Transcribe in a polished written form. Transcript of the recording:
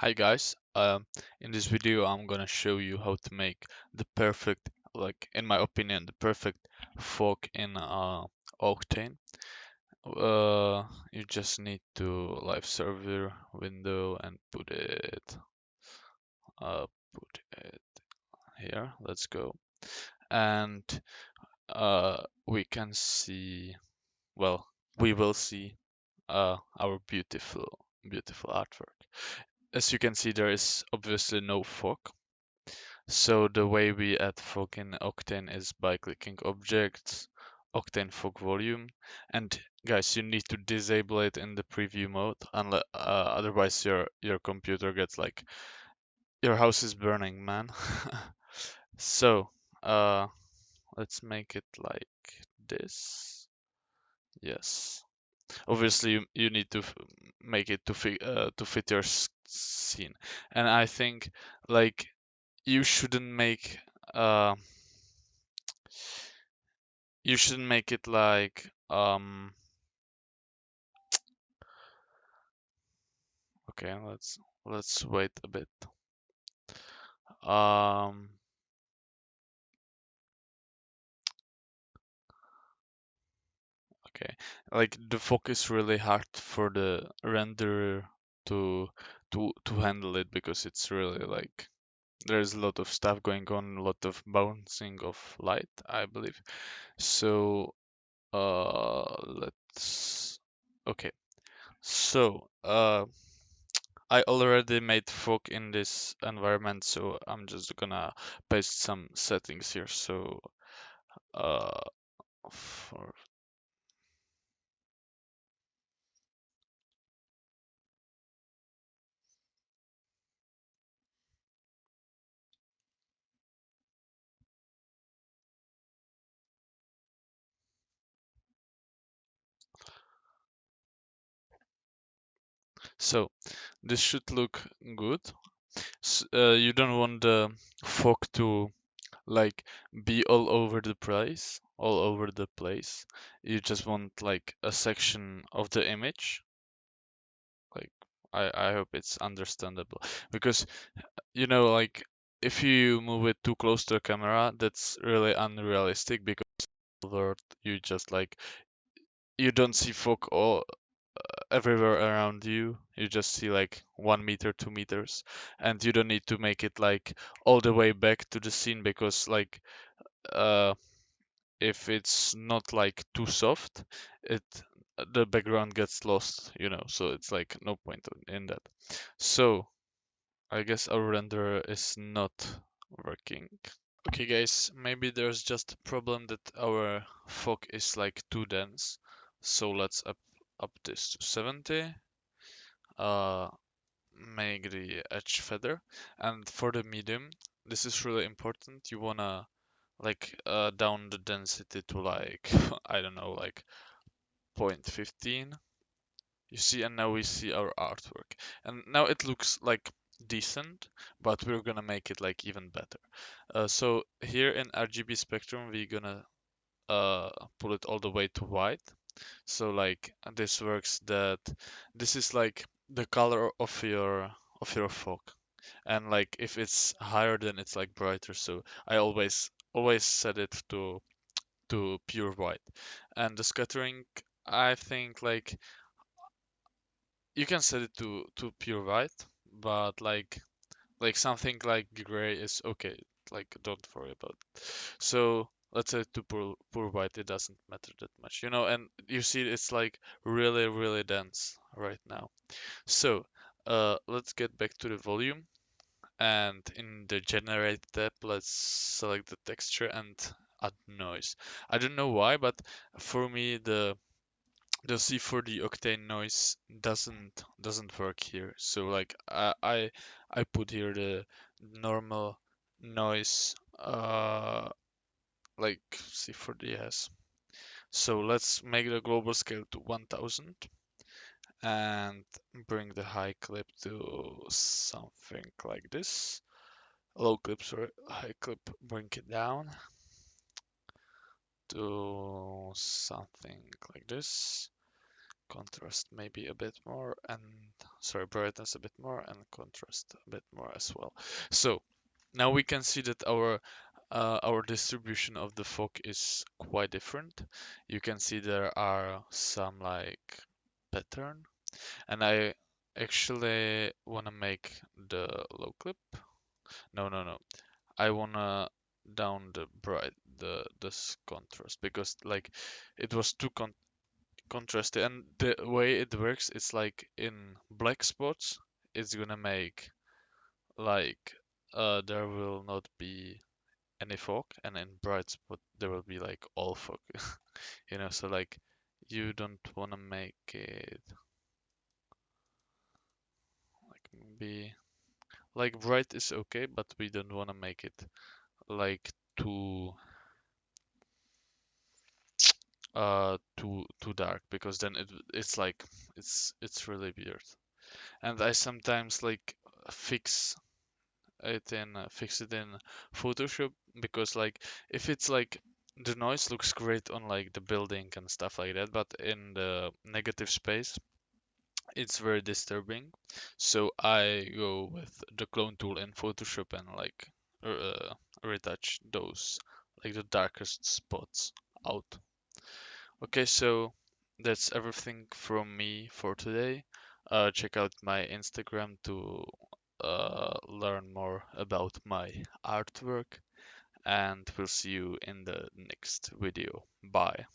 Hi guys, in this video I'm gonna show you how to make the perfect, like in my opinion, the perfect fork in Octane. You just need to live server window and put it here. Let's go, and we can see, well, we will see our beautiful artwork. As you can see, there is obviously no fork. So the way we add fog in Octane is by clicking Objects, Octane Fog Volume, and guys, you need to disable it in the preview mode, unless otherwise your computer gets like your house is burning, man. So let's make it like this. Yes. Obviously, you need to make it to fit your scene, and I think like you shouldn't make uh you should make it like okay, let's wait a bit. Um okay. Like the focus really hard for the renderer to to handle it because it's really like there's a lot of stuff going on, a lot of bouncing of light, I believe. So let's okay. So I already made fog in this environment, so I'm just gonna paste some settings here. So, uh, for, so this should look good. You don't want the fog to like be all over the place, all over the place. You just want like a section of the image. Like I hope it's understandable because you know, like if you move it too close to the camera, that's really unrealistic because world you just like you don't see fog all everywhere around you. You just see like 1 meter, 2 meters, and you don't need to make it like all the way back to the scene because like uh if it's not like too soft, it the background gets lost, you know. So it's like no point in that. So I guess our renderer is not working. Okay guys, maybe there's just a problem that our fog is like too dense. So let's up this to 70. Uh make the edge feather. And for the medium, this is really important. You wanna like down the density to like I don't know, like 0.15. You see, and now we see our artwork. And now it looks like decent, but we're gonna make it like even better. So here in RGB spectrum, we're gonna pull it all the way to white. So like this works that this is like the color of your fog. And like if it's higher, then it's like brighter. So I always set it to pure white. And the scattering, I think like you can set it to pure white, but like something like gray is okay. Like don't worry about it. So let's say to pure white, it doesn't matter that much, you know. And you see, it's like really dense right now. So let's get back to the volume, and in the generate tab, let's select the texture and add noise. I don't know why, but for me the C4D octane noise doesn't work here. So like I put here the normal noise like C4D has. So let's make the global scale to 1000 and bring the high clip to something like this. Low clip, sorry, high clip, bring it down to something like this. contrast maybe a bit more, and sorry, brightness a bit more, and contrast a bit more as well. So now we can see that our distribution of the fog is quite different. You can see there are some like pattern, and I actually wanna make the low clip. No, no, no. I wanna down the bright the this contrast because like it was too contrasty, and the way it works it's like in black spots it's gonna make like there will not be any fog, and in bright spot there will be like all fog. So like you don't wanna make it like maybe like bright is okay, but we don't wanna make it like too too dark because then it's like it's really weird. And I sometimes like fix fix it in Photoshop because like if it's like the noise looks great on like the building and stuff like that, but in the negative space it's very disturbing. So I go with the clone tool in Photoshop and like retouch those like the darkest spots out. Okay, so that's everything from me for today. Check out my Instagram to learn more about my artwork, and we'll see you in the next video. Bye.